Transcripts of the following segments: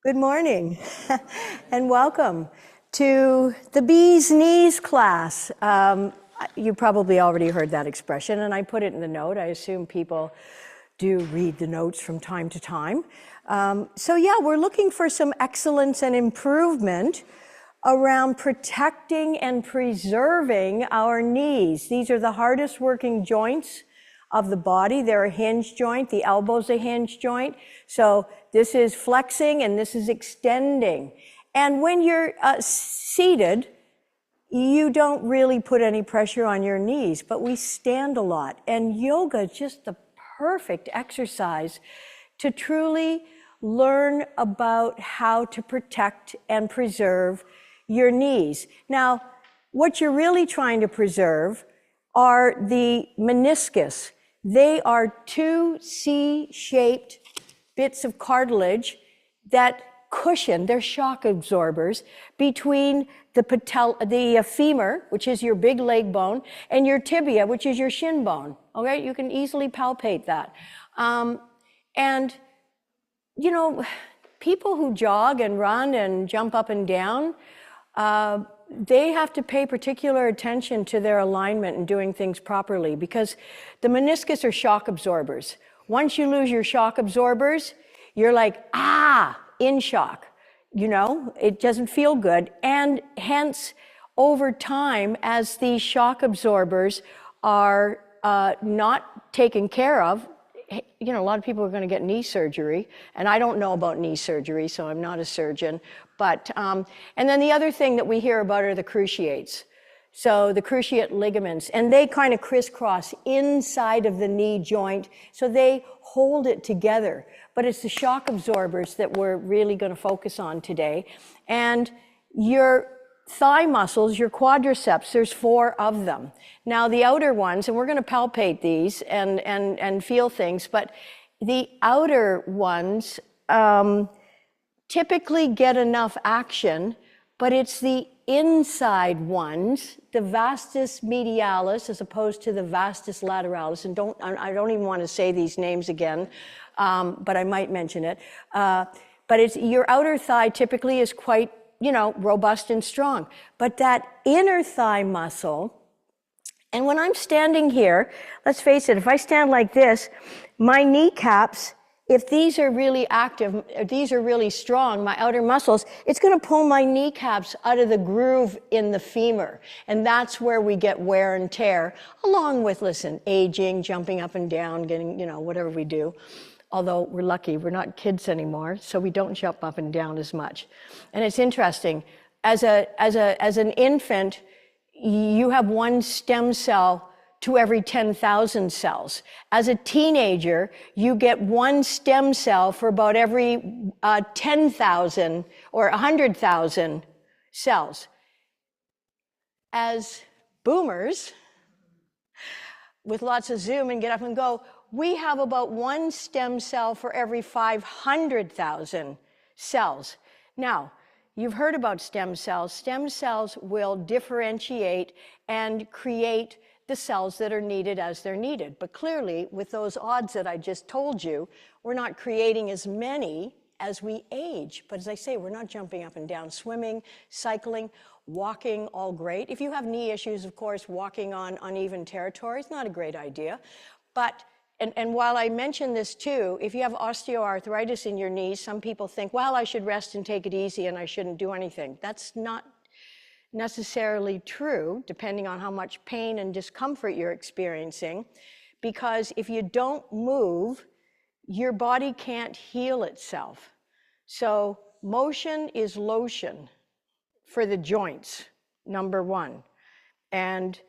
Good morning and welcome to the Bee's Knees class. You probably already heard that expression and I put it in the note. I assume people do read the notes from time to time. So yeah, we're looking for some excellence and improvement around protecting and preserving our knees. These are the hardest working joints of the body. They're a hinge joint. The elbow's a hinge joint. So this is flexing and this is extending. And when you're seated, you don't really put any pressure on your knees, but we stand a lot. And yoga is just the perfect exercise to truly learn about how to protect and preserve your knees. Now, what you're really trying to preserve are the meniscus. They are two C-shaped bits of cartilage that cushion, they're shock absorbers, between the femur, which is your big leg bone, and your tibia, which is your shin bone. Okay, you can easily palpate that. And, you know, people who jog and run and jump up and down, they have to pay particular attention to their alignment and doing things properly because the meniscus are shock absorbers. Once you lose your shock absorbers, you're like, in shock. You know, it doesn't feel good. And hence, over time, as these shock absorbers are not taken care of, you know, a lot of people are going to get knee surgery, and I don't know about knee surgery, so I'm not a surgeon. But, and then the other thing that we hear about are the cruciates. So the cruciate ligaments, and they kind of crisscross inside of the knee joint, so they hold it together. But it's the shock absorbers that we're really going to focus on today. And your thigh muscles, your quadriceps, there's 4 of them. Now the outer ones, and we're going to palpate these and feel things, but the outer ones typically get enough action, but it's the inside ones, the vastus medialis as opposed to the vastus lateralis, and I don't even want to say these names again, but I might mention it. But it's your outer thigh typically is quite, you know, robust and strong. But that inner thigh muscle, and when I'm standing here, let's face it, if I stand like this, my kneecaps, if these are really active, if these are really strong, my outer muscles, it's going to pull my kneecaps out of the groove in the femur. And that's where we get wear and tear, along with, listen, aging, jumping up and down, getting, you know, whatever we do. Although we're lucky, we're not kids anymore, so we don't jump up and down as much. And it's interesting, as an infant, you have 1 stem cell to every 10,000 cells. As a teenager, you get 1 stem cell for about every 10,000 or 100,000 cells. As boomers, with lots of Zoom and get up and go, we have about 1 stem cell for every 500,000 cells. Now, you've heard about stem cells. Stem cells will differentiate and create the cells that are needed as they're needed. But clearly, with those odds that I just told you, we're not creating as many as we age. But as I say, we're not jumping up and down. Swimming, cycling, walking, all great. If you have knee issues, of course, walking on uneven territory is not a great idea. But and while I mention this too, if you have osteoarthritis in your knees, some people think, well, I should rest and take it easy and I shouldn't do anything. That's not necessarily true, depending on how much pain and discomfort you're experiencing, because if you don't move, your body can't heal itself. So motion is lotion for the joints, number 1. And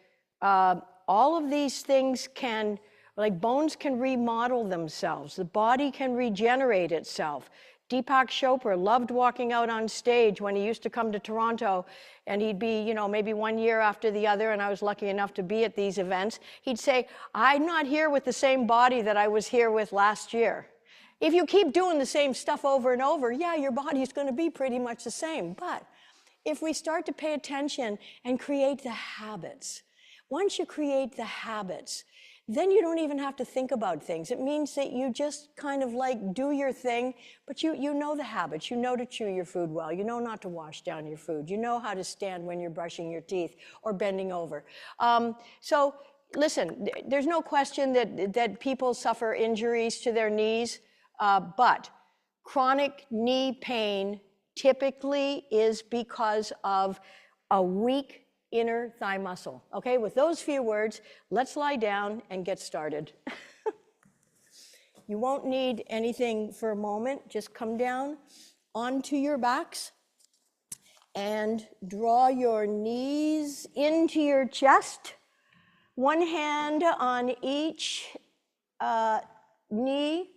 all of these things can, like bones can remodel themselves. The body can regenerate itself. Deepak Chopra loved walking out on stage when he used to come to Toronto, and he'd be, you know, maybe 1 year after the other, and I was lucky enough to be at these events. He'd say, I'm not here with the same body that I was here with last year. If you keep doing the same stuff over and over, yeah, your body's going to be pretty much the same. But if we start to pay attention and create the habits, once you create the habits, then you don't even have to think about things. It means that you just kind of like do your thing, but you know the habits. You know to chew your food well. You know not to wash down your food. You know how to stand when you're brushing your teeth or bending over. So listen, there's no question that people suffer injuries to their knees, but chronic knee pain typically is because of a weak inner thigh muscle. Okay, with those few words, let's lie down and get started. You won't need anything for a moment. Just come down onto your backs and draw your knees into your chest. One hand on each knee.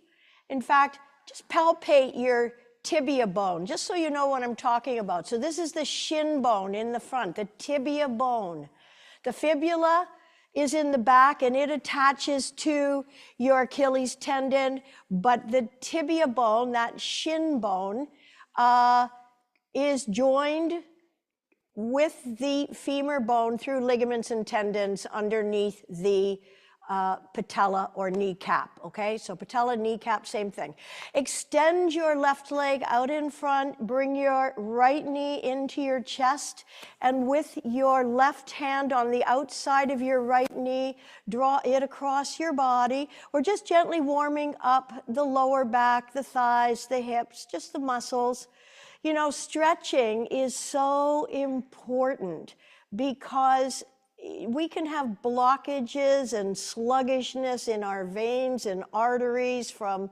In fact, just palpate your tibia bone, just so you know what I'm talking about. So this is the shin bone in the front, the tibia bone. The fibula is in the back and it attaches to your Achilles tendon, but the tibia bone, that shin bone, is joined with the femur bone through ligaments and tendons underneath the patella or kneecap, okay? So patella, kneecap, same thing. Extend your left leg out in front, bring your right knee into your chest, and with your left hand on the outside of your right knee, draw it across your body. We're just gently warming up the lower back, the thighs, the hips, just the muscles. You know, stretching is so important because we can have blockages and sluggishness in our veins and arteries from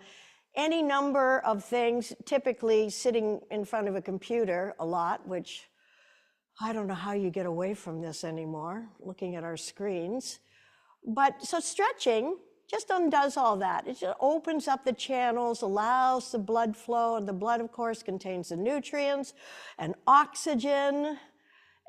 any number of things, typically sitting in front of a computer a lot, which I don't know how you get away from this anymore, looking at our screens. But so stretching just undoes all that. It just opens up the channels, allows the blood flow, and the blood, of course, contains the nutrients and oxygen.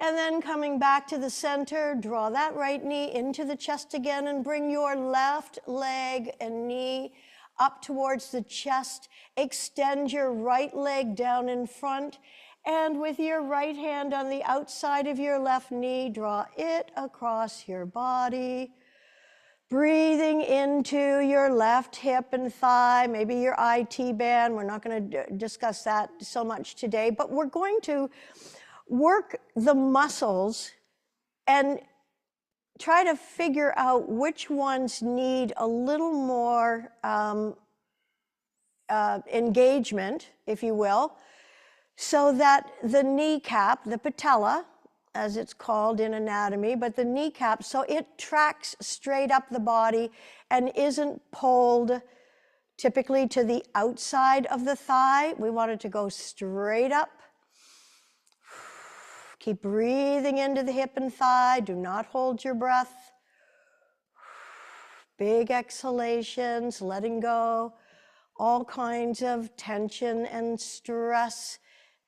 And then coming back to the center, draw that right knee into the chest again and bring your left leg and knee up towards the chest. Extend your right leg down in front. And with your right hand on the outside of your left knee, draw it across your body. Breathing into your left hip and thigh, maybe your IT band. We're not going to discuss that so much today, but we're going to work the muscles and try to figure out which ones need a little more engagement, if you will, so that the kneecap, the patella, as it's called in anatomy, but the kneecap, so it tracks straight up the body and isn't pulled typically to the outside of the thigh. We want it to go straight up. Keep breathing into the hip and thigh. Do not hold your breath. Big exhalations, letting go, all kinds of tension and stress.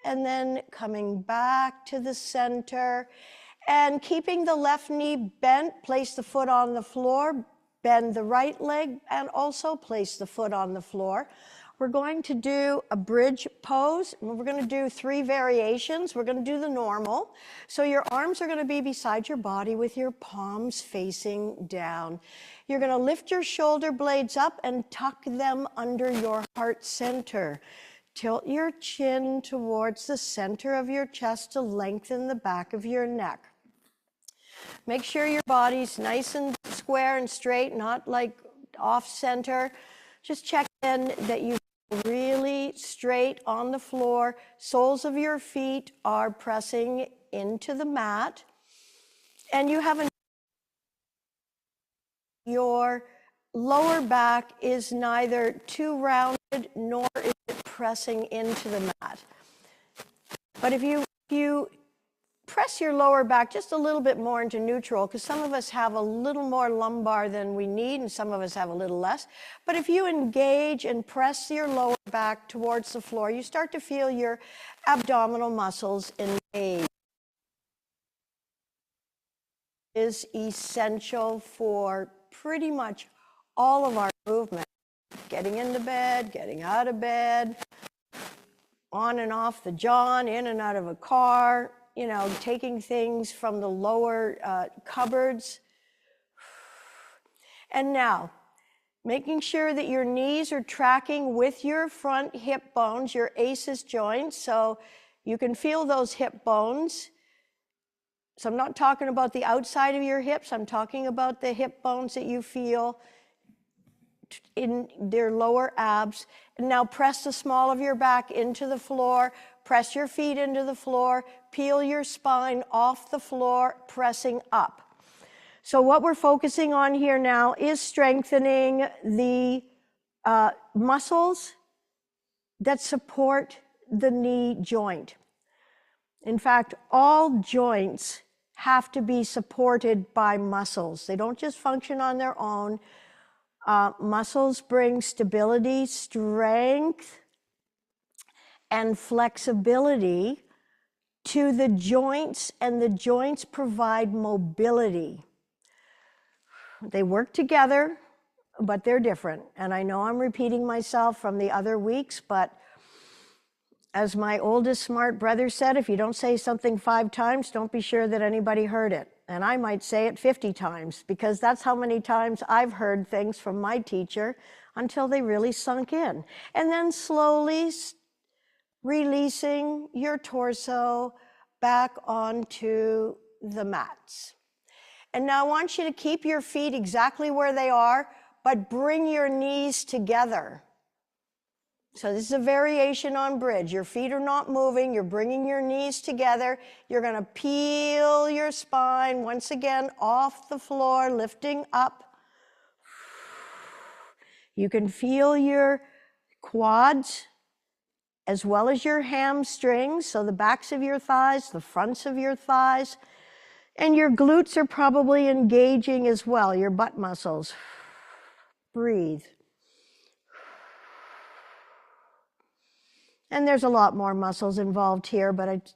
And then coming back to the center and keeping the left knee bent, place the foot on the floor, bend the right leg, and also place the foot on the floor. We're going to do a bridge pose, and we're going to do 3 variations. We're going to do the normal. So your arms are going to be beside your body with your palms facing down. You're going to lift your shoulder blades up and tuck them under your heart center. Tilt your chin towards the center of your chest to lengthen the back of your neck. Make sure your body's nice and square and straight, not like off center. Just check in that you really straight on the floor. Soles of your feet are pressing into the mat. And you have your lower back is neither too rounded nor is it pressing into the mat. But if you press your lower back just a little bit more into neutral, because some of us have a little more lumbar than we need and some of us have a little less. But if you engage and press your lower back towards the floor, you start to feel your abdominal muscles engage. It is essential for pretty much all of our movement. Getting into bed, getting out of bed, on and off the john, in and out of a car, you know, taking things from the lower cupboards. And now, making sure that your knees are tracking with your front hip bones, your ACEs joints, so you can feel those hip bones. So I'm not talking about the outside of your hips, I'm talking about the hip bones that you feel in their lower abs. And now press the small of your back into the floor, press your feet into the floor, peel your spine off the floor, pressing up. So what we're focusing on here now is strengthening the muscles that support the knee joint. In fact, all joints have to be supported by muscles. They don't just function on their own. Muscles bring stability, strength, and flexibility to the joints, and the joints provide mobility. They work together, but they're different. And I know I'm repeating myself from the other weeks, but as my oldest smart brother said, if you don't say something 5 times, don't be sure that anybody heard it. And I might say it 50 times, because that's how many times I've heard things from my teacher until they really sunk in. And then slowly releasing your torso back onto the mats. And now I want you to keep your feet exactly where they are, but bring your knees together. So this is a variation on bridge. Your feet are not moving, you're bringing your knees together. You're gonna peel your spine once again off the floor, lifting up. You can feel your quads as well as your hamstrings, so the backs of your thighs, the fronts of your thighs, and your glutes are probably engaging as well, your butt muscles. Breathe. And there's a lot more muscles involved here, but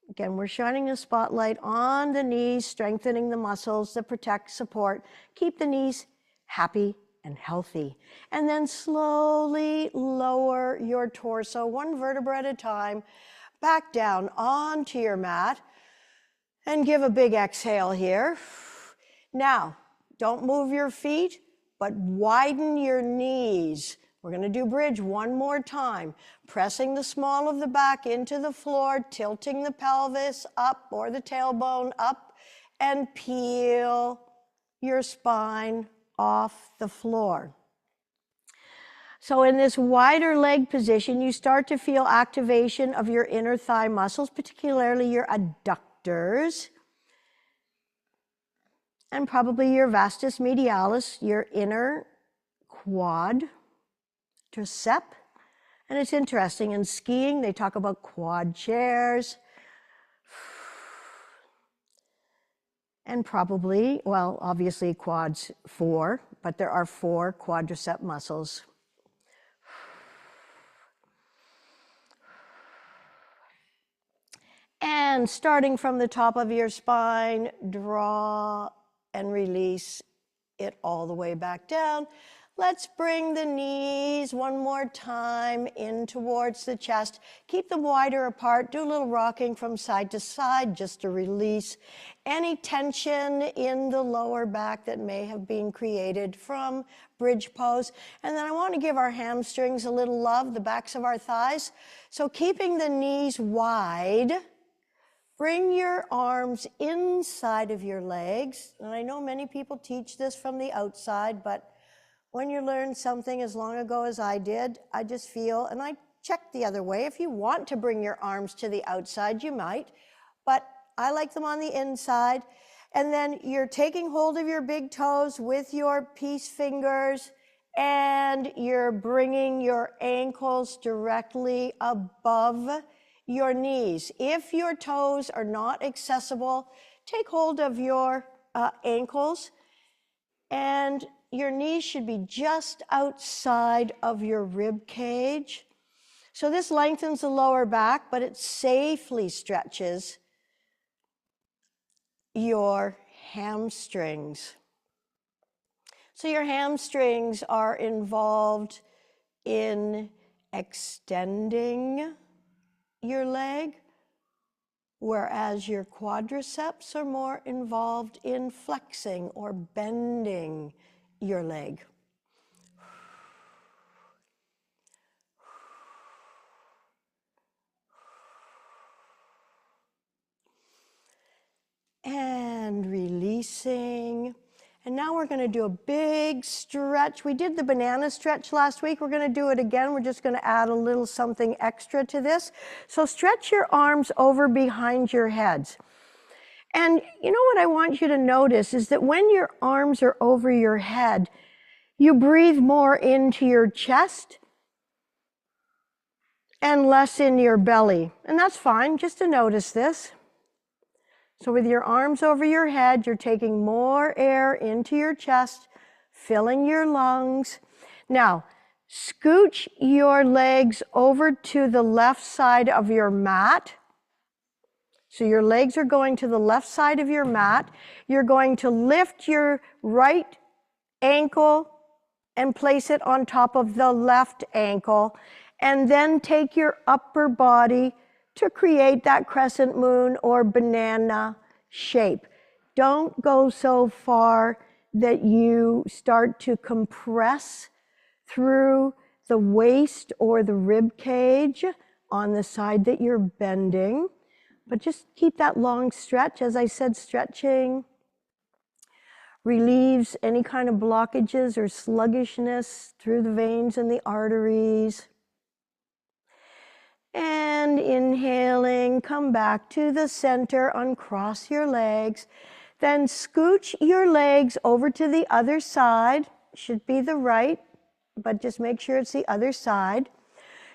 again, we're shining a spotlight on the knees, strengthening the muscles that protect, support, keep the knees happy and healthy. And then slowly lower your torso, 1 vertebra at a time, back down onto your mat, and give a big exhale here. Now, don't move your feet, but widen your knees. We're going to do bridge 1 more time, pressing the small of the back into the floor, tilting the pelvis up or the tailbone up, and peel your spine off the floor. So in this wider leg position, you start to feel activation of your inner thigh muscles, particularly your adductors, and probably your vastus medialis, your inner quadricep. And it's interesting, in skiing, they talk about quad chairs. And probably, well, obviously quads 4, but there are 4 quadricep muscles. And starting from the top of your spine, draw and release it all the way back down. Let's bring the knees 1 more time in towards the chest. Keep them wider apart. Do a little rocking from side to side just to release any tension in the lower back that may have been created from bridge pose. And then I want to give our hamstrings a little love, the backs of our thighs. So keeping the knees wide, bring your arms inside of your legs. And I know many people teach this from the outside, but when you learn something as long ago as I did, I just feel, and I check the other way, if you want to bring your arms to the outside, you might, but I like them on the inside. And then you're taking hold of your big toes with your peace fingers, and you're bringing your ankles directly above your knees. If your toes are not accessible, take hold of your ankles, and your knees should be just outside of your rib cage. So this lengthens the lower back, but it safely stretches your hamstrings. So your hamstrings are involved in extending your leg, whereas your quadriceps are more involved in flexing or bending your leg. And releasing. And now we're going to do a big stretch. We did the banana stretch last week. We're going to do it again. We're just going to add a little something extra to this. So stretch your arms over behind your heads. And you know what I want you to notice is that when your arms are over your head, you breathe more into your chest and less in your belly. And that's fine, just to notice this. So with your arms over your head, you're taking more air into your chest, filling your lungs. Now, scooch your legs over to the left side of your mat. So your legs are going to the left side of your mat. You're going to lift your right ankle and place it on top of the left ankle, and then take your upper body to create that crescent moon or banana shape. Don't go so far that you start to compress through the waist or the rib cage on the side that you're bending, but just keep that long stretch. As I said, stretching relieves any kind of blockages or sluggishness through the veins and the arteries. And inhaling, come back to the center, uncross your legs. Then scooch your legs over to the other side. Should be the right, but just make sure it's the other side.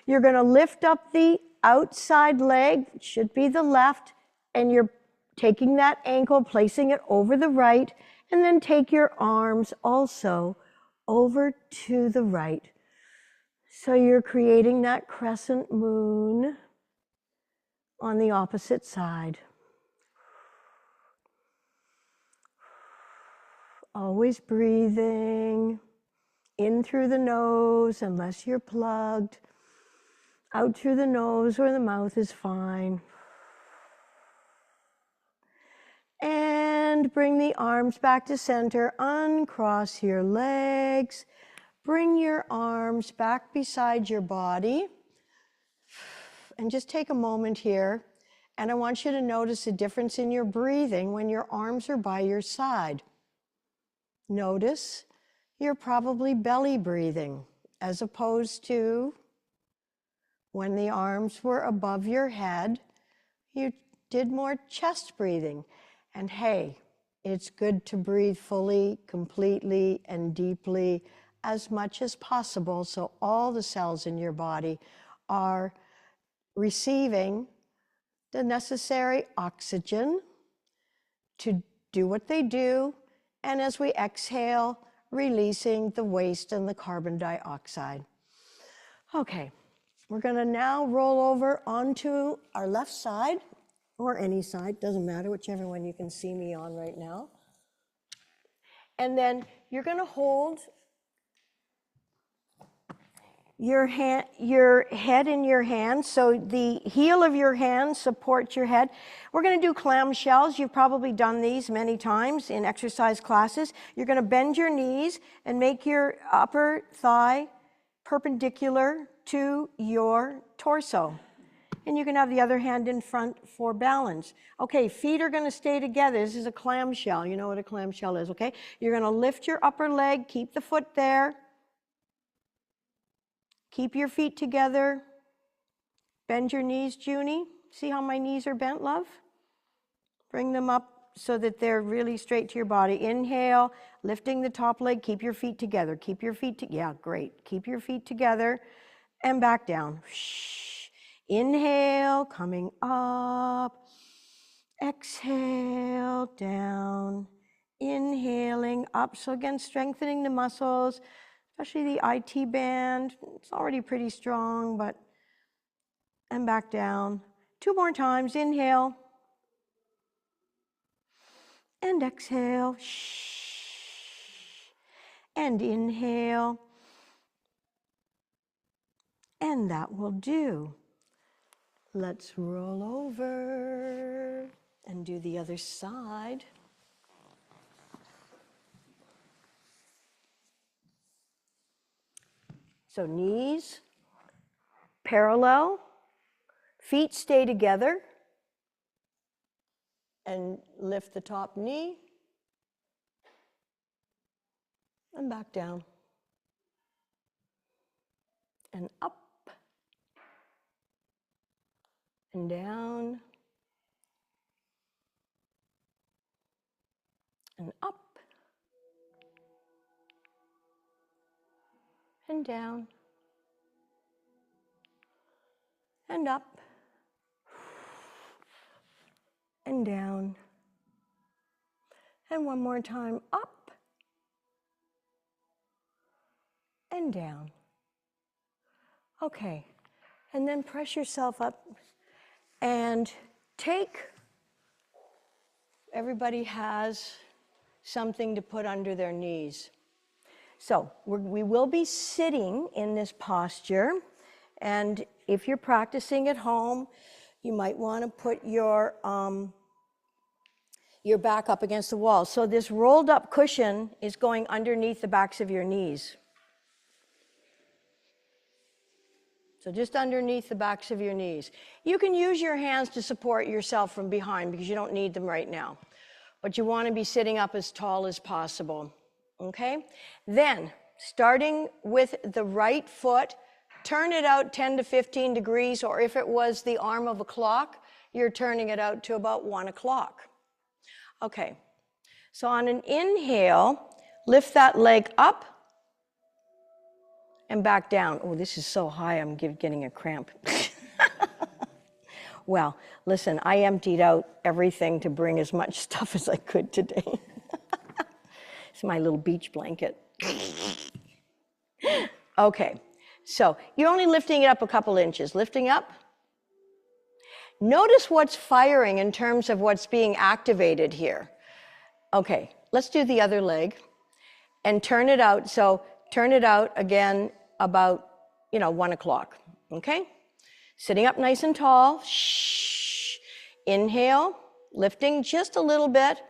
You're going to lift up the outside leg, should be the left, and you're taking that ankle, placing it over the right, and then take your arms also over to the right. So you're creating that crescent moon on the opposite side. Always breathing in through the nose, unless you're plugged. Out through the nose or the mouth is fine. And bring the arms back to center. Uncross your legs. Bring your arms back beside your body. And just take a moment here. And I want you to notice a difference in your breathing when your arms are by your side. Notice you're probably belly breathing as opposed to when the arms were above your head, you did more chest breathing. And hey, it's good to breathe fully, completely, and deeply as much as possible so all the cells in your body are receiving the necessary oxygen to do what they do, and as we exhale, releasing the waste and the carbon dioxide. Okay, we're going to now roll over onto our left side, or any side, doesn't matter, whichever one you can see me on right now. And then you're going to hold your head in your hand, so the heel of your hand supports your head. We're going to do clamshells. You've probably done these many times in exercise classes. You're going to bend your knees and make your upper thigh perpendicular to your torso. And you can have the other hand in front for balance. Okay, feet are going to stay together. This is a clamshell. You know what a clamshell is, okay? You're going to lift your upper leg, keep the foot there. Keep your feet together. Bend your knees, Junie. See how my knees are bent, love? Bring them up so that they're really straight to your body. Inhale, lifting the top leg. Keep your feet together. Keep your feet together. Yeah, great. Keep your feet together and back down. Shh. Inhale, coming up. Exhale, down. Inhaling up. So again, strengthening the muscles, especially the IT band. It's already pretty strong, but, and back down. 2 more times. Inhale. And exhale. Shh. And inhale. And that will do. Let's roll over and do the other side. So knees parallel, feet stay together, and lift the top knee, and back down, and up, and down, and up, and down, and up, and down, and one more time, up, and down. Okay, and then press yourself up and take, everybody has something to put under their knees. So we will be sitting in this posture, and if you're practicing at home, you might want to put your back up against the wall. So this rolled up cushion is going underneath the backs of your knees. So just underneath the backs of your knees. You can use your hands to support yourself from behind because you don't need them right now. But you want to be sitting up as tall as possible. Okay? Then, starting with the right foot, turn it out 10 to 15 degrees, or if it was the arm of a clock, you're turning it out to about 1 o'clock. Okay, so on an inhale, lift that leg up and back down. Oh, this is so high, I'm getting a cramp. Well, listen, I emptied out everything to bring as much stuff as I could today. It's my little beach blanket. Okay, so you're only lifting it up a couple inches. Lifting up. Notice what's firing in terms of what's being activated here. Okay, let's do the other leg and turn it out. So turn it out again about, 1 o'clock, okay? Sitting up nice and tall. Shh. Inhale, lifting just a little bit.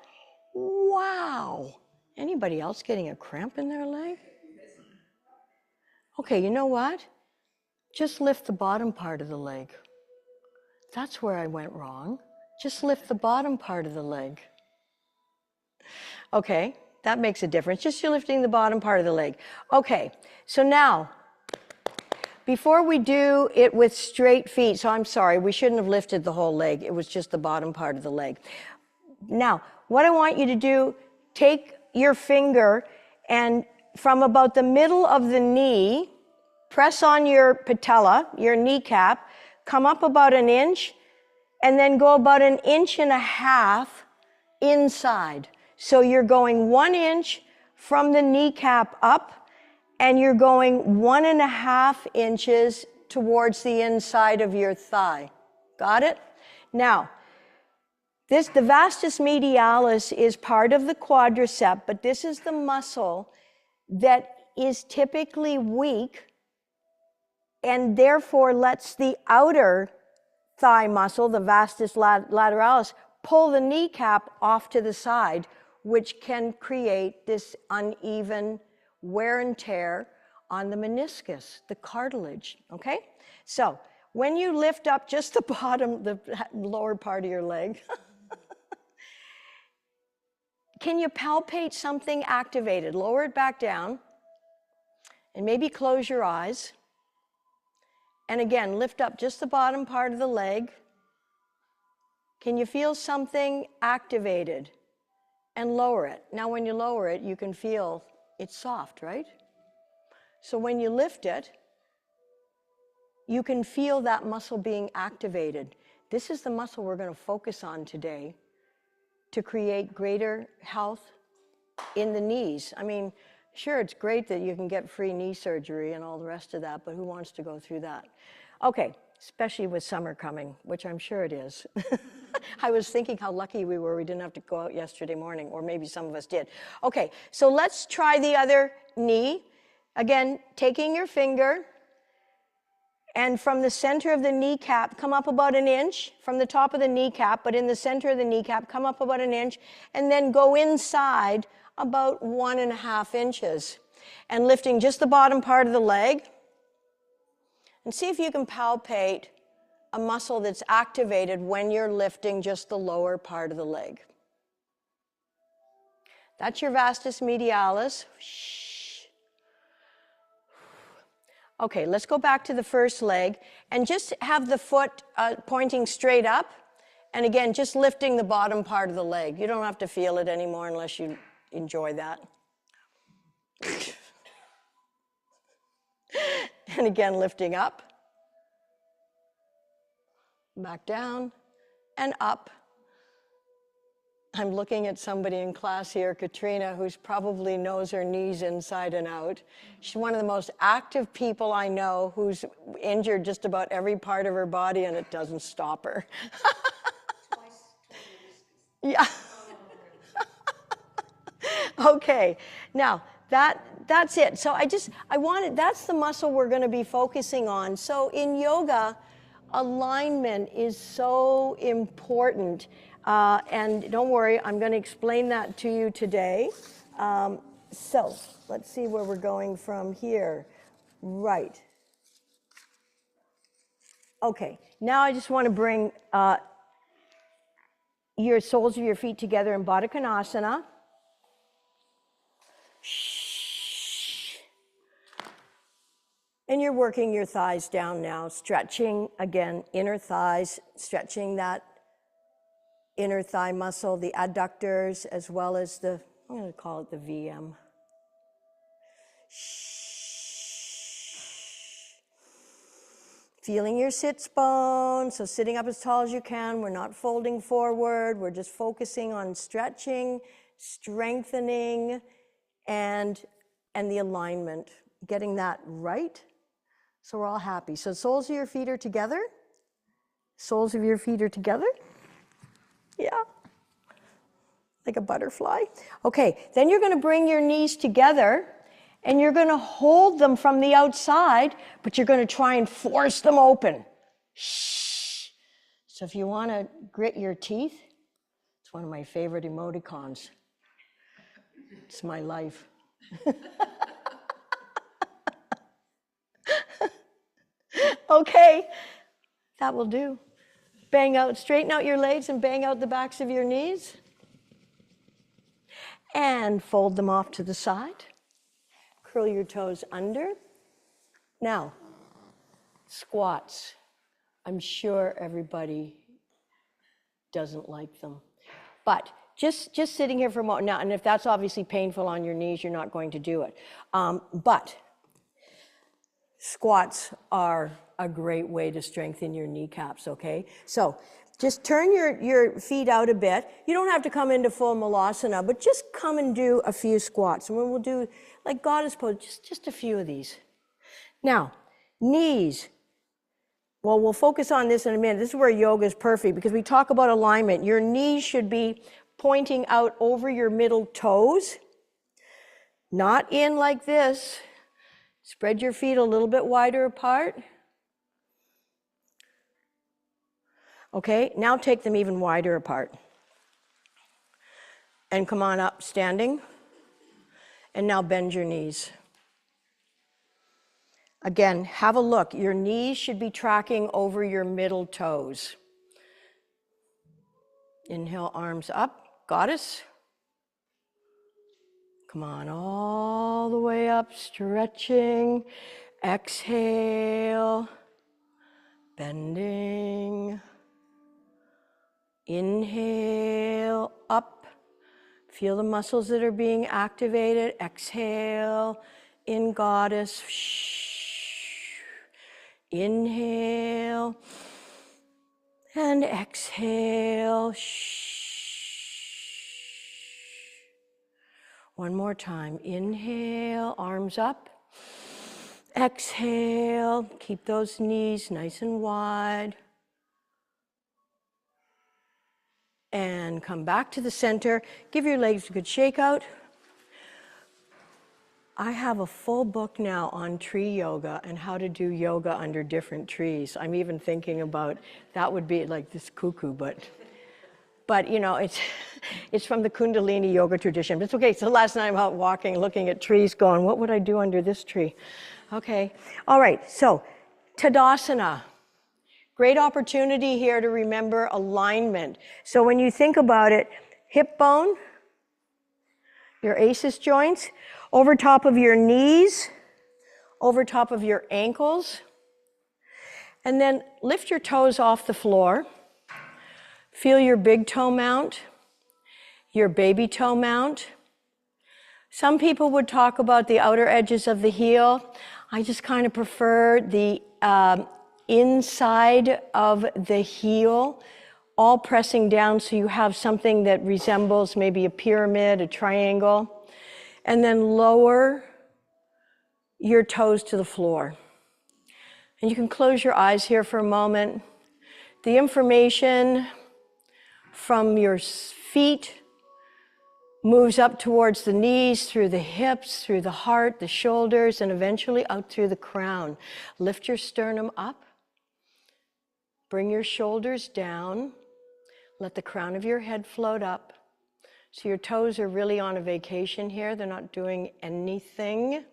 Wow. Anybody else getting a cramp in their leg? Okay, you know what? Just lift the bottom part of the leg. That's where I went wrong. Just lift the bottom part of the leg. Okay, that makes a difference. Just you're lifting the bottom part of the leg. Okay, so now, before we do it with straight feet, so I'm sorry, we shouldn't have lifted the whole leg. It was just the bottom part of the leg. Now, what I want you to do, take your finger and from about the middle of the knee, press on your patella, your kneecap, come up about an inch, and then go about 1.5 inches inside. So you're going 1 inch from the kneecap up, and you're going 1.5 inches towards the inside of your thigh. Got it? Now, the vastus medialis is part of the quadricep, but this is the muscle that is typically weak and therefore lets the outer thigh muscle, the vastus lateralis, pull the kneecap off to the side, which can create this uneven wear and tear on the meniscus, the cartilage, okay? So when you lift up just the bottom, the lower part of your leg, can you palpate something activated? Lower it back down, and maybe close your eyes. And again, lift up just the bottom part of the leg. Can you feel something activated? And lower it. Now when you lower it, you can feel it's soft, right? So when you lift it, you can feel that muscle being activated. This is the muscle we're going to focus on today to create greater health in the knees. I mean, sure, it's great that you can get free knee surgery and all the rest of that, but who wants to go through that? Okay, especially with summer coming, which I'm sure it is. I was thinking how lucky we were we didn't have to go out yesterday morning, or maybe some of us did. Okay, so let's try the other knee. Again, taking your finger, and from the center of the kneecap, come up about 1 inch, from the top of the kneecap, but in the center of the kneecap, come up about 1 inch, and then go inside about 1.5 inches. And lifting just the bottom part of the leg, And see if you can palpate a muscle that's activated when you're lifting just the lower part of the leg. That's your vastus medialis. Okay, let's go back to the first leg and just have the foot pointing straight up. And again, just lifting the bottom part of the leg. You don't have to feel it anymore unless you enjoy that. And again, lifting up, back down, and up. I'm looking at somebody in class here, Katrina, who's probably knows her knees inside and out. She's one of the most active people I know, who's injured just about every part of her body, and it doesn't stop her. Yeah. Okay, now that's it. So that's the muscle we're going to be focusing on. So in yoga, alignment is so important. And don't worry, I'm going to explain that to you today. So let's see where we're going from here. Right. Okay, now I just want to bring your soles of your feet together in Baddha Konasana. And you're working your thighs down now, stretching, again, inner thighs, stretching that inner thigh muscle, the adductors, as well as I'm going to call it the VM. Feeling your sits bone, so sitting up as tall as you can. We're not folding forward. We're just focusing on stretching, strengthening, and the alignment, getting that right. So we're all happy. So soles of your feet are together. Soles of your feet are together. Yeah, like a butterfly. Okay, then you're going to bring your knees together and you're going to hold them from the outside, but you're going to try and force them open. Shh. So if you want to grit your teeth, it's one of my favorite emoticons. It's my life. Okay, that will do. Straighten out your legs and bang out the backs of your knees. And fold them off to the side. Curl your toes under. Now, squats. I'm sure everybody doesn't like them. But just sitting here for a moment. Now, and if that's obviously painful on your knees, you're not going to do it. But squats are a great way to strengthen your kneecaps, okay? So just turn your feet out a bit. You don't have to come into full malasana, but just come and do a few squats. And we'll do like goddess pose, just a few of these. Now, knees. Well, we'll focus on this in a minute. This is where yoga is perfect because we talk about alignment. Your knees should be pointing out over your middle toes, not in like this. Spread your feet a little bit wider apart. Okay, now take them even wider apart. And come on up, standing. And now bend your knees. Again, have a look. Your knees should be tracking over your middle toes. Inhale, arms up, goddess. Come on, all the way up, stretching. Exhale, bending. Inhale, up. Feel the muscles that are being activated. Exhale, in goddess. Inhale, and exhale. One more time. Inhale, arms up. Exhale, keep those knees nice and wide. And come back to the center. Give your legs a good shake out. I have a full book now on tree yoga and how to do yoga under different trees. I'm even thinking about, that would be like this cuckoo, but you know, it's from the Kundalini yoga tradition. But it's okay, so last night I'm out walking, looking at trees going, what would I do under this tree? Okay, all right, so Tadasana. Great opportunity here to remember alignment. So when you think about it, hip bone, your ACES joints, over top of your knees, over top of your ankles, and then lift your toes off the floor. Feel your big toe mount, your baby toe mount. Some people would talk about the outer edges of the heel. I just kind of prefer the inside of the heel, all pressing down so you have something that resembles maybe a pyramid, a triangle, and then lower your toes to the floor. And you can close your eyes here for a moment. The information from your feet moves up towards the knees, through the hips, through the heart, the shoulders, and eventually out through the crown. Lift your sternum up. Bring your shoulders down. Let the crown of your head float up. So your toes are really on a vacation here. They're not doing anything.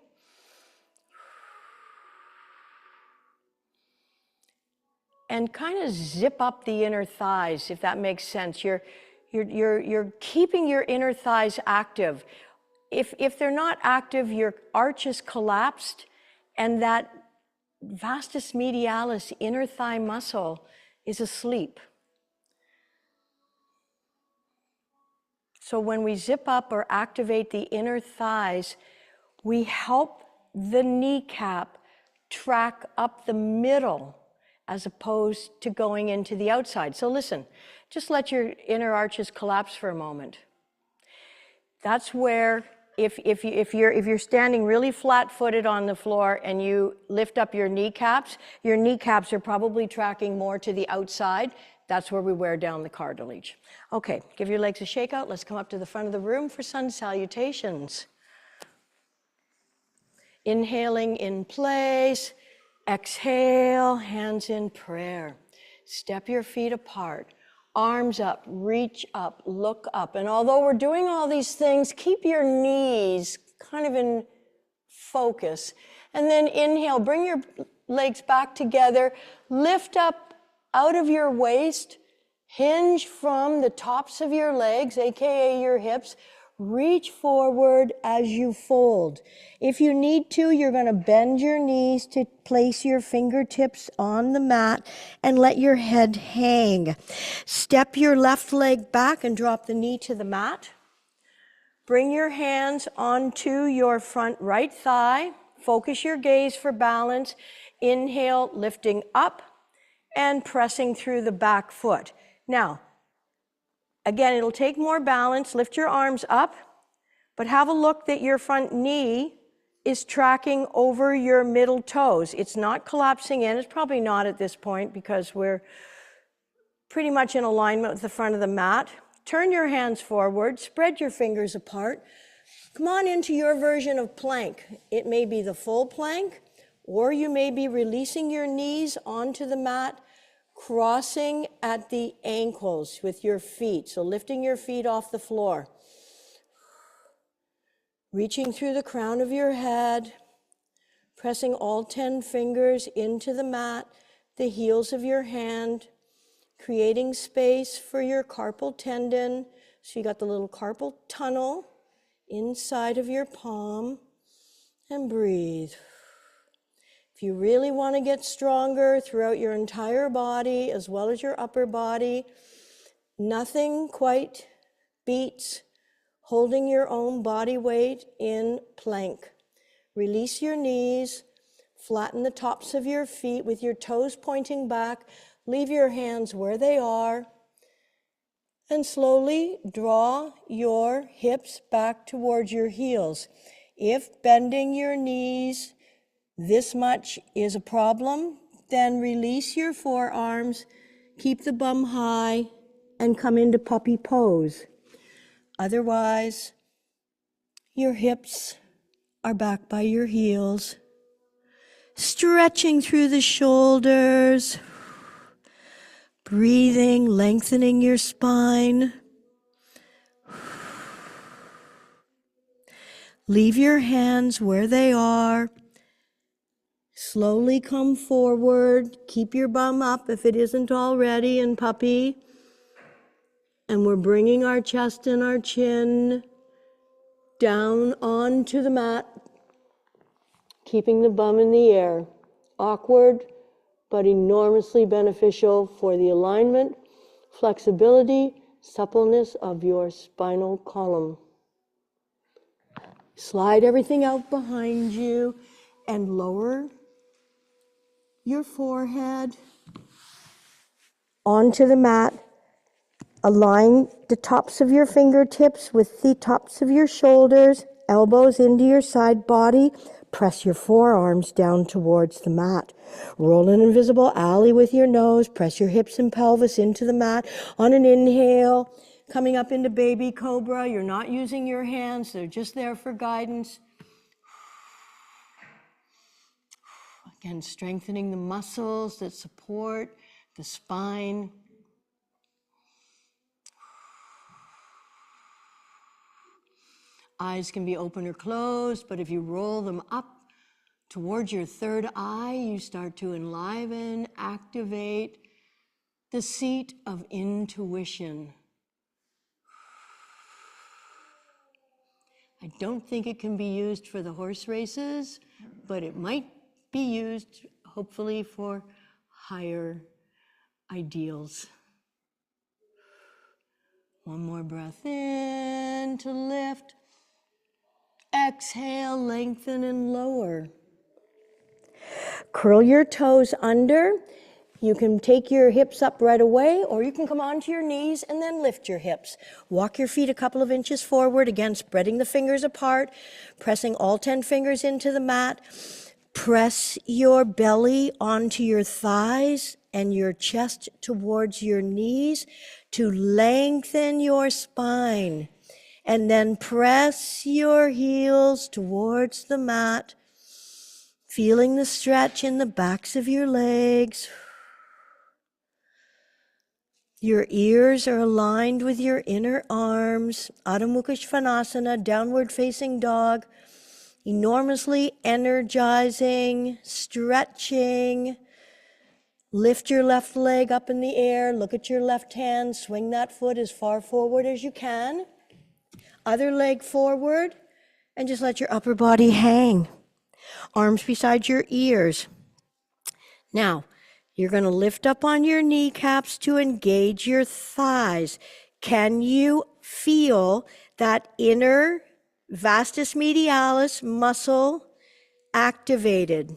And kind of zip up the inner thighs, if that makes sense. You're keeping your inner thighs active. If they're not active, your arch is collapsed, and that vastus medialis, inner thigh muscle, is asleep. So when we zip up or activate the inner thighs, we help the kneecap track up the middle as opposed to going into the outside. So listen, just let your inner arches collapse for a moment. That's where, if you're standing really flat-footed on the floor and you lift up your kneecaps are probably tracking more to the outside. That's where we wear down the cartilage. Okay, give your legs a shake out. Let's come up to the front of the room for sun salutations. Inhaling in place. Exhale, hands in prayer. Step your feet apart. Arms up, reach up, look up. And although we're doing all these things, keep your knees kind of in focus. And then inhale, bring your legs back together. Lift up out of your waist. Hinge from the tops of your legs, aka your hips. Reach forward as you fold. If you need to, you're going to bend your knees to place your fingertips on the mat and let your head hang. Step your left leg back and drop the knee to the mat. Bring your hands onto your front right thigh. Focus your gaze for balance. Inhale, lifting up and pressing through the back foot. Now, again, it'll take more balance. Lift your arms up, but have a look that your front knee is tracking over your middle toes. It's not collapsing in. It's probably not at this point because we're pretty much in alignment with the front of the mat. Turn your hands forward. Spread your fingers apart. Come on into your version of plank. It may be the full plank, or you may be releasing your knees onto the mat, crossing at the ankles with your feet. So lifting your feet off the floor. Reaching through the crown of your head, pressing all 10 fingers into the mat, the heels of your hand, creating space for your carpal tendon. So you got the little carpal tunnel inside of your palm, and breathe. If you really want to get stronger throughout your entire body as well as your upper body, nothing quite beats holding your own body weight in plank. Release your knees, flatten the tops of your feet with your toes pointing back. Leave your hands where they are. And slowly draw your hips back towards your heels. If bending your knees this much is a problem, then release your forearms, keep the bum high, and come into puppy pose. Otherwise, your hips are back by your heels, stretching through the shoulders, breathing, lengthening your spine. Leave your hands where they are. Slowly come forward. Keep your bum up if it isn't already in puppy. And we're bringing our chest and our chin down onto the mat, keeping the bum in the air. Awkward, but enormously beneficial for the alignment, flexibility, suppleness of your spinal column. Slide everything out behind you and lower your forehead onto the mat. Align the tops of your fingertips with the tops of your shoulders, elbows into your side body. Press your forearms down towards the mat. Roll an invisible alley with your nose. Press your hips and pelvis into the mat. On an inhale, coming up into baby cobra. You're not using your hands. They're just there for guidance. Again, strengthening the muscles that support the spine. Eyes can be open or closed, but if you roll them up towards your third eye, you start to enliven, activate the seat of intuition. I don't think it can be used for the horse races, but it might be used, hopefully, for higher ideals. One more breath in to lift. Exhale, lengthen and lower. Curl your toes under. You can take your hips up right away, or you can come onto your knees and then lift your hips. Walk your feet a couple of inches forward, again, spreading the fingers apart, pressing all 10 fingers into the mat. Press your belly onto your thighs and your chest towards your knees to lengthen your spine. And then press your heels towards the mat, feeling the stretch in the backs of your legs. Your ears are aligned with your inner arms. Adho Mukha Svanasana, downward facing dog. Enormously energizing, stretching. Lift your left leg up in the air. Look at your left hand. Swing that foot as far forward as you can. Other leg forward. And just let your upper body hang. Arms beside your ears. Now, you're going to lift up on your kneecaps to engage your thighs. Can you feel that inner vastus medialis muscle activated?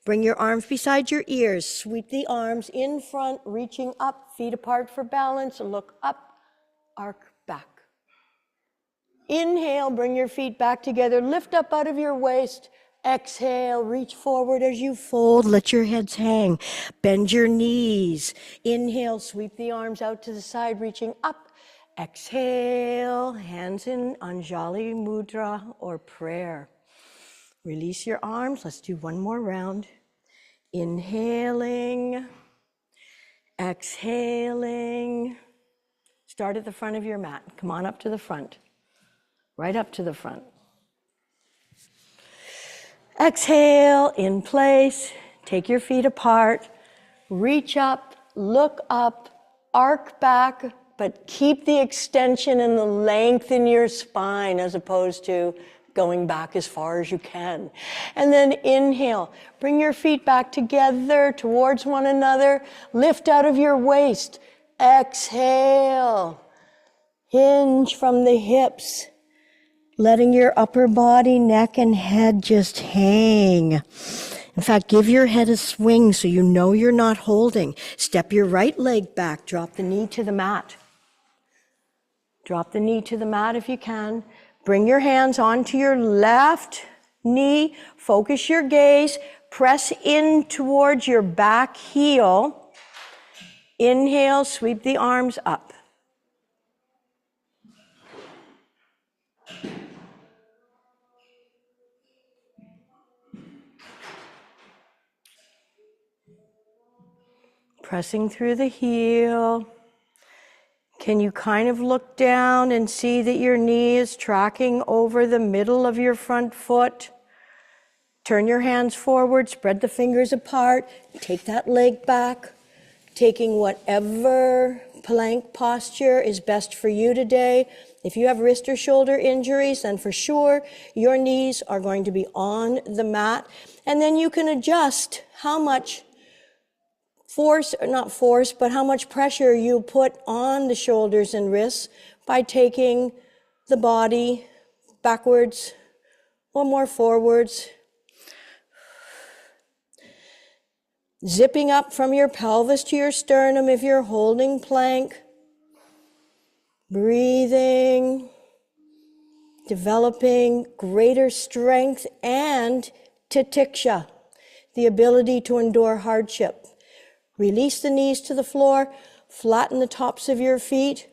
Bring your arms beside your ears. Sweep the arms in front, reaching up, feet apart for balance. Look up, arc back. Inhale, bring your feet back together. Lift up out of your waist. Exhale, reach forward as you fold. Let your heads hang. Bend your knees. Inhale, sweep the arms out to the side, reaching up. Exhale, hands in Anjali Mudra or prayer. Release your arms. Let's do one more round. Inhaling, exhaling. Start at the front of your mat. Come on up to the front. Right up to the front. Exhale, in place. Take your feet apart. Reach up, look up, arc back, but keep the extension and the length in your spine as opposed to going back as far as you can. And then inhale. Bring your feet back together towards one another. Lift out of your waist. Exhale. Hinge from the hips. Letting your upper body, neck, and head just hang. In fact, give your head a swing so you know you're not holding. Step your right leg back. Drop the knee to the mat. Drop the knee to the mat if you can. Bring your hands onto your left knee. Focus your gaze. Press in towards your back heel. Inhale, sweep the arms up. Pressing through the heel. Can you kind of look down and see that your knee is tracking over the middle of your front foot? Turn your hands forward, spread the fingers apart, take that leg back, taking whatever plank posture is best for you today. If you have wrist or shoulder injuries, then for sure your knees are going to be on the mat. And then you can adjust how much force, or not force, but how much pressure you put on the shoulders and wrists by taking the body backwards or more forwards. Zipping up from your pelvis to your sternum if you're holding plank. Breathing, developing greater strength and titiksha, the ability to endure hardship. Release the knees to the floor, flatten the tops of your feet,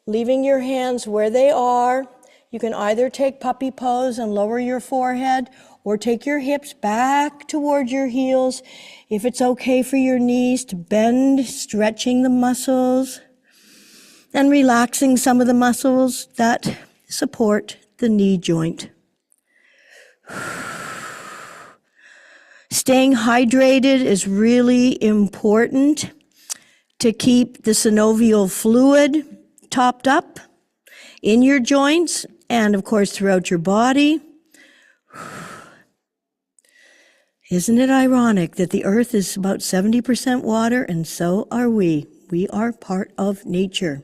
leaving your hands where they are. You can either take puppy pose and lower your forehead, or take your hips back toward your heels. If it's okay for your knees to bend, stretching the muscles and relaxing some of the muscles that support the knee joint. Staying hydrated is really important to keep the synovial fluid topped up in your joints and, of course, throughout your body. Isn't it ironic that the earth is about 70% water and so are we? We are part of nature.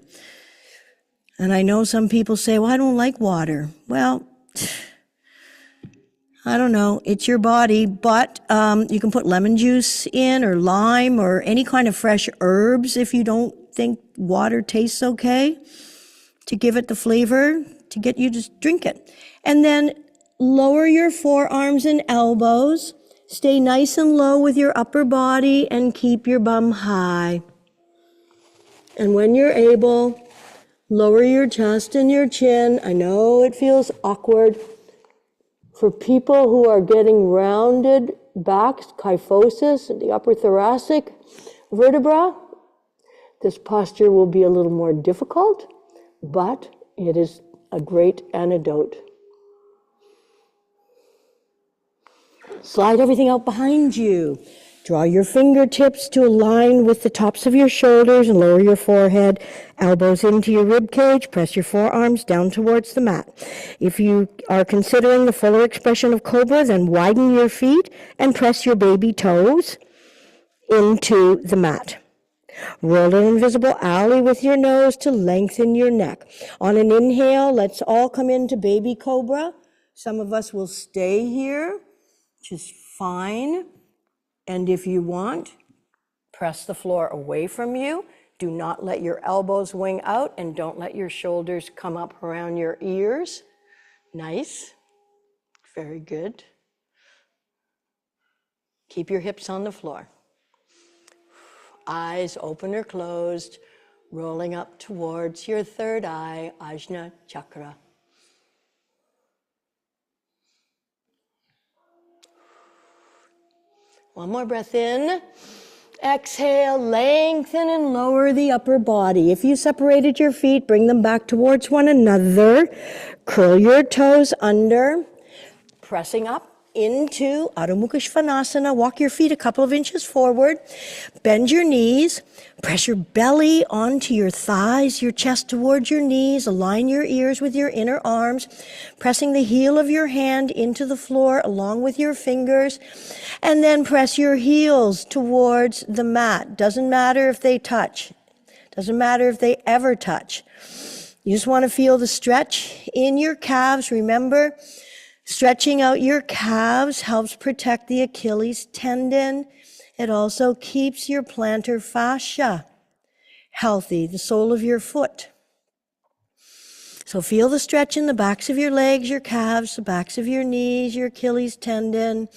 And I know some people say, well, I don't like water. Well, I don't know. It's your body, but you can put lemon juice in or lime or any kind of fresh herbs if you don't think water tastes okay, to give it the flavor, to get you to drink it. And then lower your forearms and elbows. Stay nice and low with your upper body and keep your bum high. And when you're able, lower your chest and your chin. I know it feels awkward. For people who are getting rounded backs, kyphosis, the upper thoracic vertebra, this posture will be a little more difficult, but it is a great antidote. Slide everything out behind you. Draw your fingertips to align with the tops of your shoulders and lower your forehead. Elbows into your rib cage. Press your forearms down towards the mat. If you are considering the fuller expression of cobra, then widen your feet and press your baby toes into the mat. Roll an invisible alley with your nose to lengthen your neck. On an inhale, let's all come into baby cobra. Some of us will stay here, which is fine. And if you want, press the floor away from you. Do not let your elbows wing out, and don't let your shoulders come up around your ears. Nice. Very good. Keep your hips on the floor. Eyes open or closed, rolling up towards your third eye, Ajna Chakra. One more breath in. Exhale, lengthen and lower the upper body. If you separated your feet, bring them back towards one another. Curl your toes under, pressing up into Adho Mukha Svanasana. Walk your feet a couple of inches forward. Bend your knees. Press your belly onto your thighs, your chest towards your knees. Align your ears with your inner arms, pressing the heel of your hand into the floor along with your fingers. And then press your heels towards the mat. Doesn't matter if they touch. Doesn't matter if they ever touch. You just want to feel the stretch in your calves. Remember, stretching out your calves helps protect the Achilles tendon. It also keeps your plantar fascia healthy, the sole of your foot. So feel the stretch in the backs of your legs, your calves, the backs of your knees, your Achilles tendon.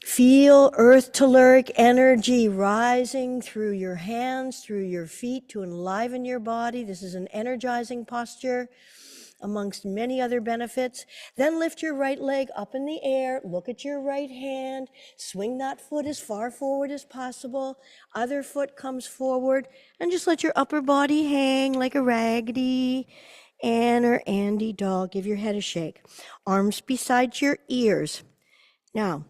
Feel earth telluric energy rising through your hands, through your feet to enliven your body. This is an energizing posture, amongst many other benefits. Then lift your right leg up in the air, look at your right hand, swing that foot as far forward as possible, other foot comes forward, and just let your upper body hang like a raggedy Ann or Andy doll. Give your head a shake. Arms beside your ears. Now,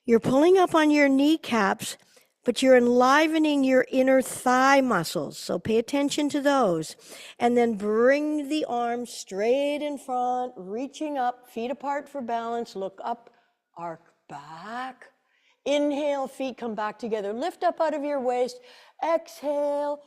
you're pulling up on your kneecaps, but you're enlivening your inner thigh muscles. So pay attention to those. And then bring the arms straight in front, reaching up, feet apart for balance. Look up, arc back. Inhale, feet come back together. Lift up out of your waist. Exhale,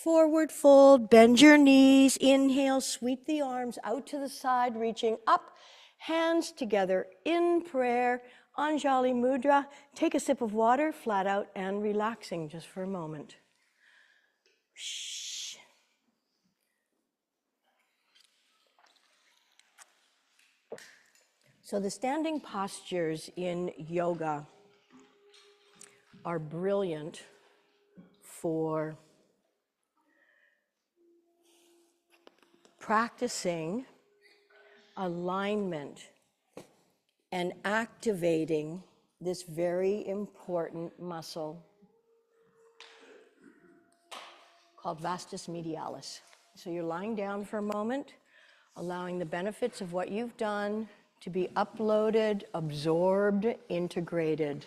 forward fold, bend your knees. Inhale, sweep the arms out to the side, reaching up. Hands together in prayer. Anjali Mudra. Take a sip of water, flat out and relaxing just for a moment. Shh. So the standing postures in yoga are brilliant for practicing alignment and activating this very important muscle called vastus medialis. So you're lying down for a moment, allowing the benefits of what you've done to be uploaded, absorbed, integrated.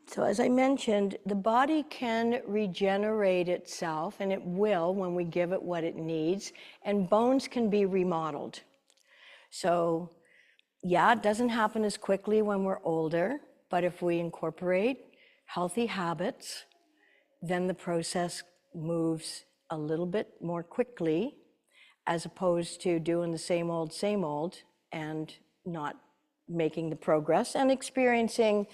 So as I mentioned, the body can regenerate itself, and it will when we give it what it needs, and bones can be remodeled. So yeah, it doesn't happen as quickly when we're older, but if we incorporate healthy habits, then the process moves a little bit more quickly, as opposed to doing the same old, and not making the progress and experiencing,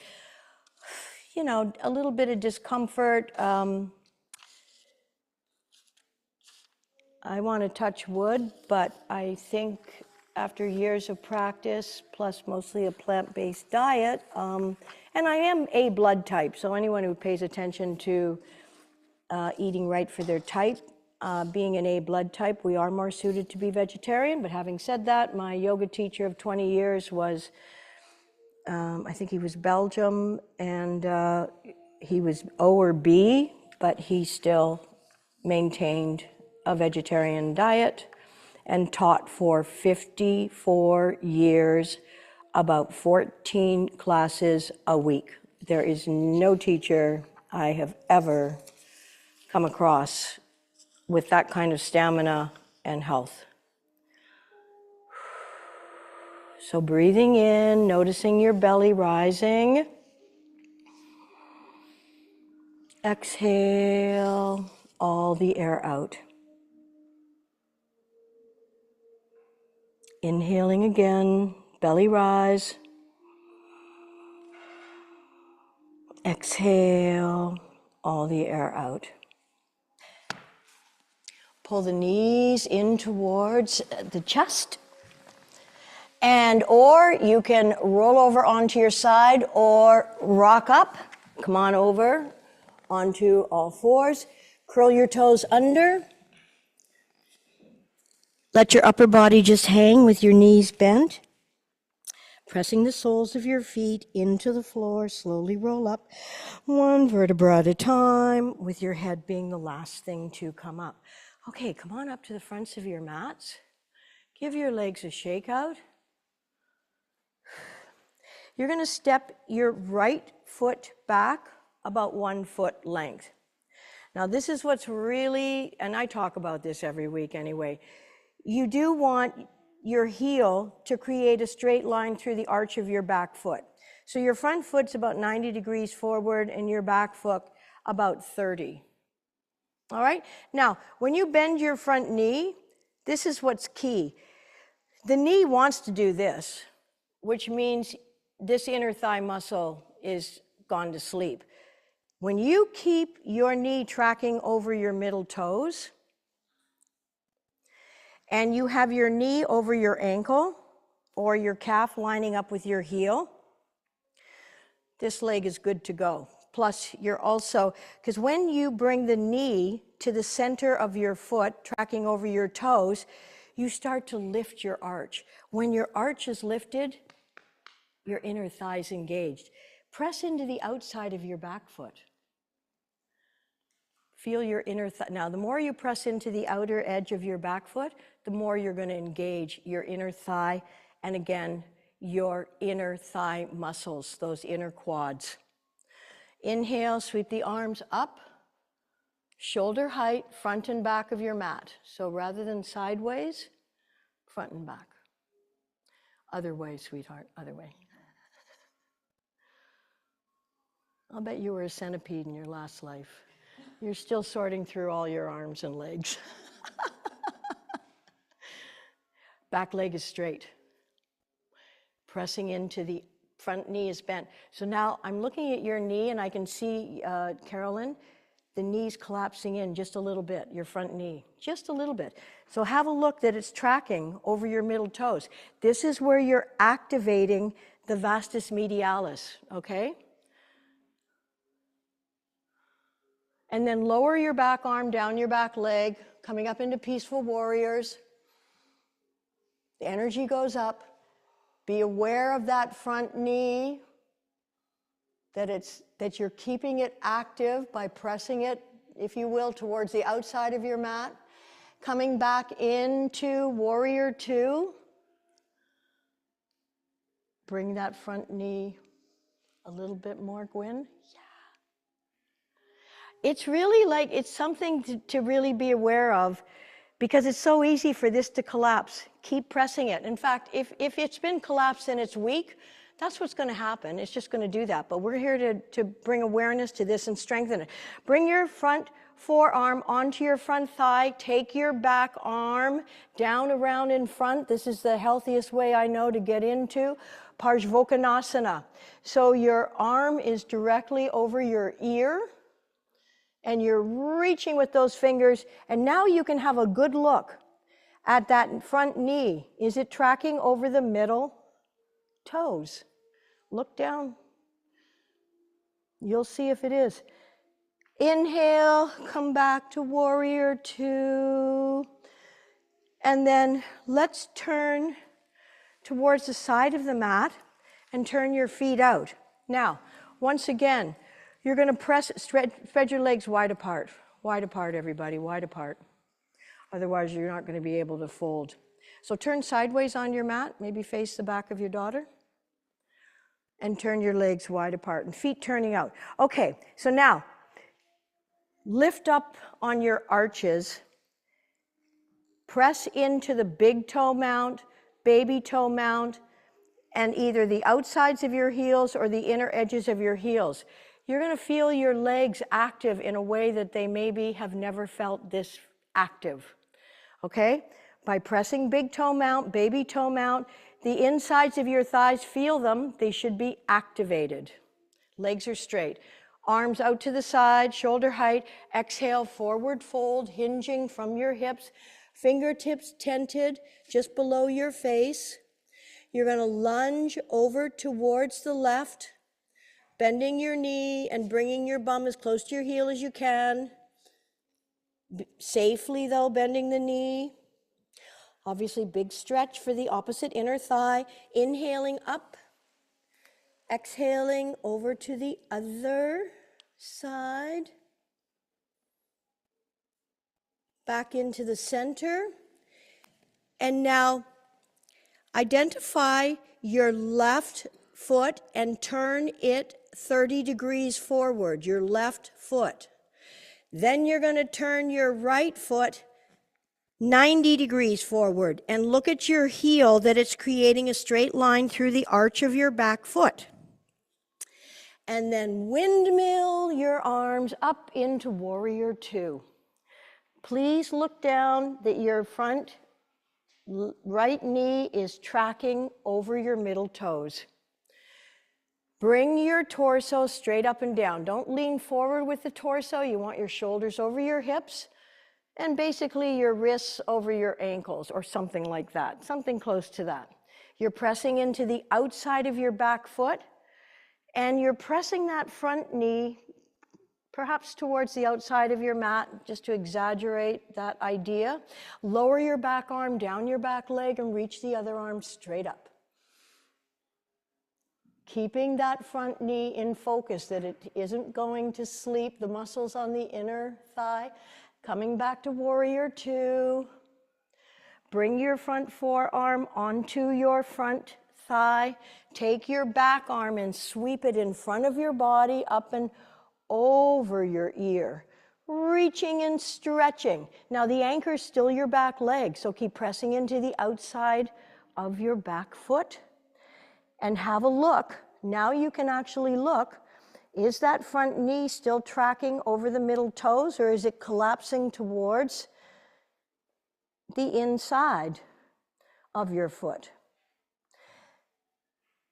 you know, a little bit of discomfort. I want to touch wood, but I think after years of practice, plus mostly a plant-based diet, and I am A blood type, so anyone who pays attention to eating right for their type, being an A blood type, we are more suited to be vegetarian. But having said that, my yoga teacher of 20 years was, I think he was Belgium, and he was O or B, but he still maintained a vegetarian diet and taught for 54 years, about 14 classes a week. There is no teacher I have ever come across with that kind of stamina and health. So breathing in, noticing your belly rising. Exhale all the air out. Inhaling again, belly rise. Exhale all the air out. Pull the knees in towards the chest. And or you can roll over onto your side or rock up. Come on over onto all fours. Curl your toes under. Let your upper body just hang with your knees bent. Pressing the soles of your feet into the floor, slowly roll up, one vertebra at a time, with your head being the last thing to come up. Okay, come on up to the fronts of your mats. Give your legs a shake out. You're going to step your right foot back about 1 foot length. Now this is what's really, and I talk about this every week anyway, you do want your heel to create a straight line through the arch of your back foot. So your front foot's about 90 degrees forward and your back foot about 30. All right? Now, when you bend your front knee, this is what's key. The knee wants to do this, which means this inner thigh muscle is gone to sleep. When you keep your knee tracking over your middle toes, and you have your knee over your ankle or your calf lining up with your heel, this leg is good to go. plus you're also, because when you bring the knee to the center of your foot, tracking over your toes, you start to lift your arch. When your arch is lifted, your inner thigh's engaged. Press into the outside of your back foot. Feel your inner thigh. Now, the more you press into the outer edge of your back foot, the more you're going to engage your inner thigh, and again, your inner thigh muscles, those inner quads. Inhale, sweep the arms up, shoulder height, front and back of your mat. So rather than sideways, front and back. Other way, sweetheart, other way. I'll bet you were a centipede in your last life. You're still sorting through all your arms and legs. Back leg is straight. Pressing into the front knee is bent. So now I'm looking at your knee and I can see, Carolyn, the knee's collapsing in just a little bit, your front knee, just a little bit. So have a look that it's tracking over your middle toes. This is where you're activating the vastus medialis, okay? And then lower your back arm down your back leg, coming up into peaceful warriors. The energy goes up. Be aware of that front knee, that you're keeping it active by pressing it, if you will, towards the outside of your mat. Coming back into warrior two. Bring that front knee a little bit more, Gwen. Yeah. It's really like, it's something to really be aware of, because it's so easy for this to collapse. Keep pressing it. In fact, if it's been collapsed and it's weak, that's what's going to happen. It's just going to do that. But we're here to bring awareness to this and strengthen it. Bring your front forearm onto your front thigh. Take your back arm down around in front. This is the healthiest way I know to get into Parshvottanasana. So your arm is directly over your ear, and you're reaching with those fingers, and now you can have a good look at that front knee. Is it tracking over the middle toes? Look down. You'll see if it is. Inhale, come back to warrior two. And then let's turn towards the side of the mat and turn your feet out. Now, once again, you're going to press, spread your legs wide apart. Wide apart, everybody, wide apart. Otherwise, you're not going to be able to fold. So turn sideways on your mat, maybe face the back of your daughter. And turn your legs wide apart and feet turning out. Okay, so now, lift up on your arches. Press into the big toe mount, baby toe mount, and either the outsides of your heels or the inner edges of your heels. You're going to feel your legs active in a way that they maybe have never felt this active, okay? By pressing big toe mount, baby toe mount, the insides of your thighs, feel them, they should be activated. Legs are straight. Arms out to the side, shoulder height. Exhale, forward fold, hinging from your hips. Fingertips tented just below your face. You're going to lunge over towards the left, bending your knee and bringing your bum as close to your heel as you can. Safely, though, bending the knee. Obviously, big stretch for the opposite inner thigh. Inhaling up. Exhaling over to the other side. Back into the center. And now, identify your left foot and turn it 30 degrees forward, your left foot. Then you're going to turn your right foot 90 degrees forward and look at your heel that it's creating a straight line through the arch of your back foot. And then windmill your arms up into warrior two. Please look down that your front right knee is tracking over your middle toes. Bring your torso straight up and down. Don't lean forward with the torso. You want your shoulders over your hips and basically your wrists over your ankles or something like that, something close to that. You're pressing into the outside of your back foot and you're pressing that front knee perhaps towards the outside of your mat, just to exaggerate that idea. Lower your back arm down your back leg and reach the other arm straight up. Keeping that front knee in focus, that it isn't going to sleep, the muscles on the inner thigh. Coming back to warrior two. Bring your front forearm onto your front thigh. Take your back arm and sweep it in front of your body, up and over your ear. Reaching and stretching. Now the anchor is still your back leg, so keep pressing into the outside of your back foot. And have a look. Now you can actually look. Is that front knee still tracking over the middle toes, or is it collapsing towards the inside of your foot?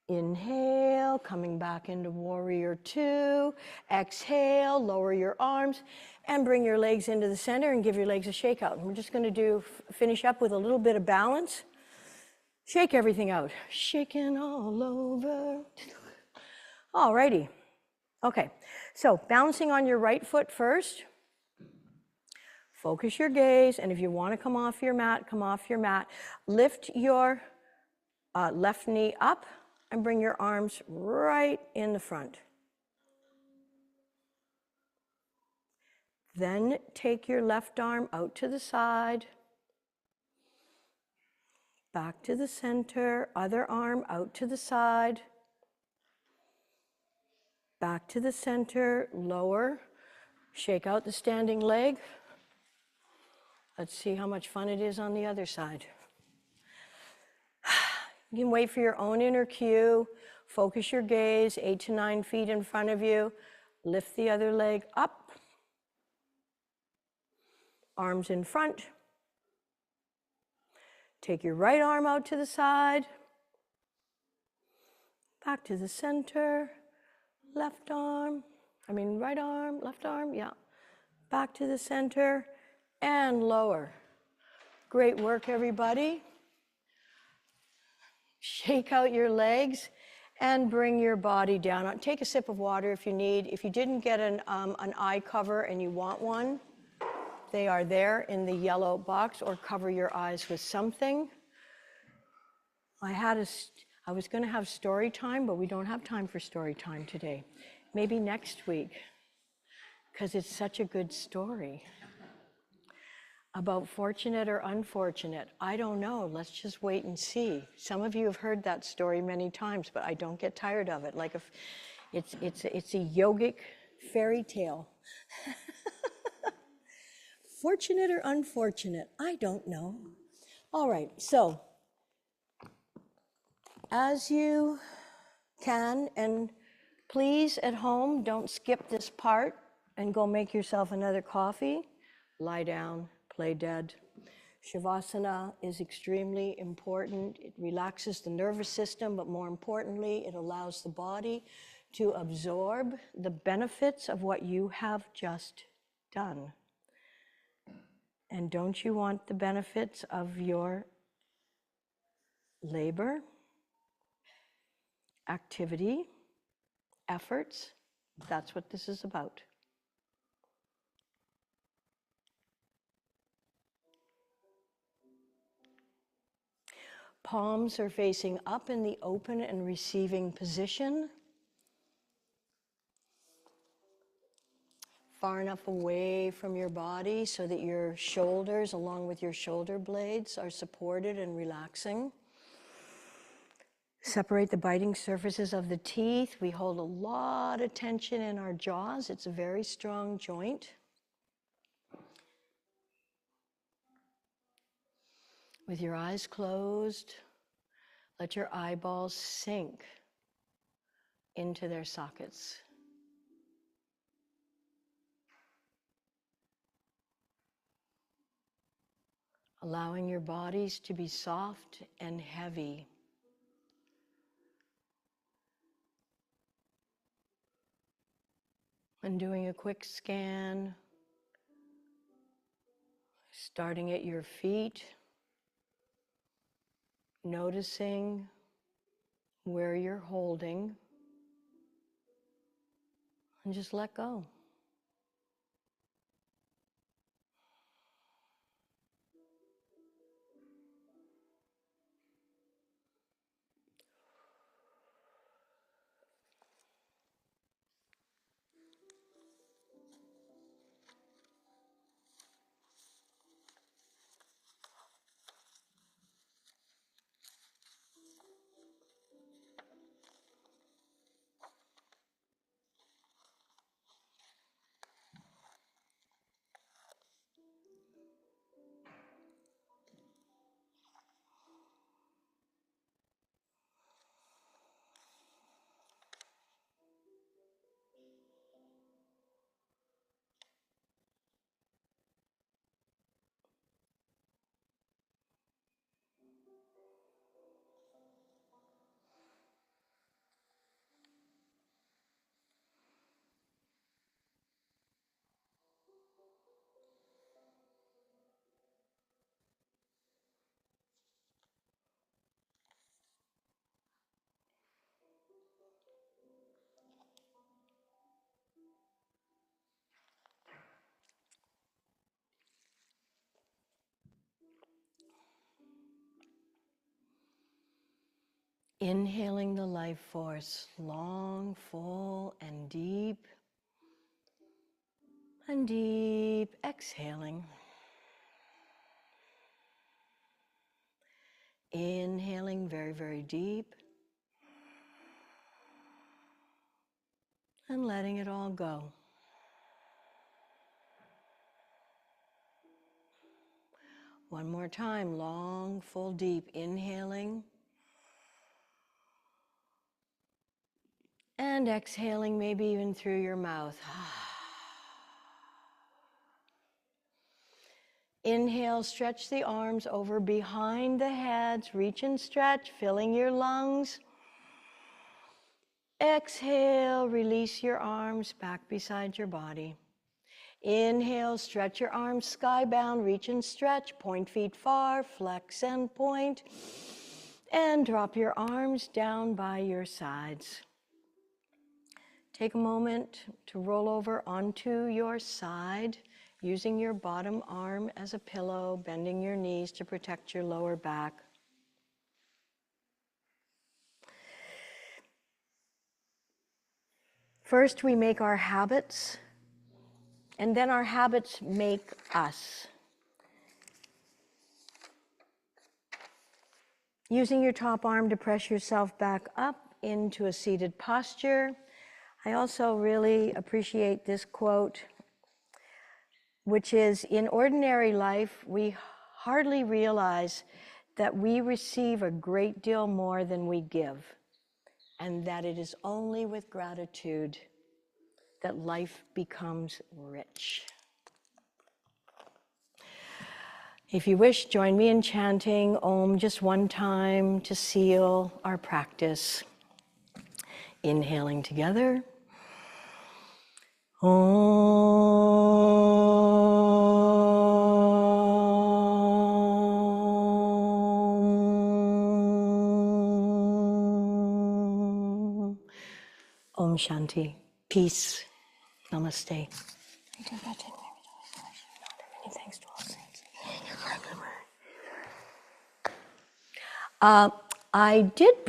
Inhale, coming back into warrior two. Exhale, lower your arms and bring your legs into the center and give your legs a shake out. And we're just going to finish up with a little bit of balance. Shake everything out. Shaking all over. All righty. Okay, so balancing on your right foot first. Focus your gaze, and if you want to come off your mat, come off your mat. Lift your left knee up and bring your arms right in the front. Then take your left arm out to the side, back to the center, other arm out to the side, back to the center, lower, shake out the standing leg. Let's see how much fun it is on the other side. You can wait for your own inner cue. Focus your gaze 8 to 9 feet in front of you. Lift the other leg up. Arms in front. Take your right arm out to the side. Back to the center. Left arm. Right arm, left arm, yeah. Back to the center and lower. Great work, everybody. Shake out your legs and bring your body down. Take a sip of water if you need. If you didn't get an eye cover and you want one, they are there in the yellow box, or cover your eyes with something. I was going to have story time, but we don't have time for story time today. Maybe next week, because it's such a good story. About fortunate or unfortunate, I don't know. Let's just wait and see. Some of you have heard that story many times, but I don't get tired of it. Like if it's a yogic fairy tale. Fortunate or unfortunate, I don't know. All right, so as you can, and please at home, don't skip this part and go make yourself another coffee. Lie down. Play dead. Shavasana is extremely important. It relaxes the nervous system, but more importantly, it allows the body to absorb the benefits of what you have just done. And don't you want the benefits of your labor, activity, efforts? That's what this is about. Palms are facing up in the open and receiving position. Far enough away from your body so that your shoulders, along with your shoulder blades, are supported and relaxing. Separate the biting surfaces of the teeth. We hold a lot of tension in our jaws. It's a very strong joint. With your eyes closed, let your eyeballs sink into their sockets. Allowing your bodies to be soft and heavy. And doing a quick scan, starting at your feet, noticing where you're holding, and just let go. Inhaling the life force, long, full, and deep. And deep, exhaling. Inhaling very, very deep. And letting it all go. One more time, long, full, deep, inhaling. And exhaling, maybe even through your mouth. Inhale, stretch the arms over behind the heads, reach and stretch, filling your lungs. Exhale, release your arms back beside your body. Inhale, stretch your arms skybound, reach and stretch, point feet far, flex and point. And drop your arms down by your sides. Take a moment to roll over onto your side, using your bottom arm as a pillow, bending your knees to protect your lower back. First, we make our habits, and then our habits make us. Using your top arm to press yourself back up into a seated posture. I also really appreciate this quote, which is, in ordinary life, we hardly realize that we receive a great deal more than we give, and that it is only with gratitude that life becomes rich. If you wish, join me in chanting Om just one time to seal our practice. Inhaling together. Om Shanti. Peace. Namaste. Many thanks to all saints. I did bring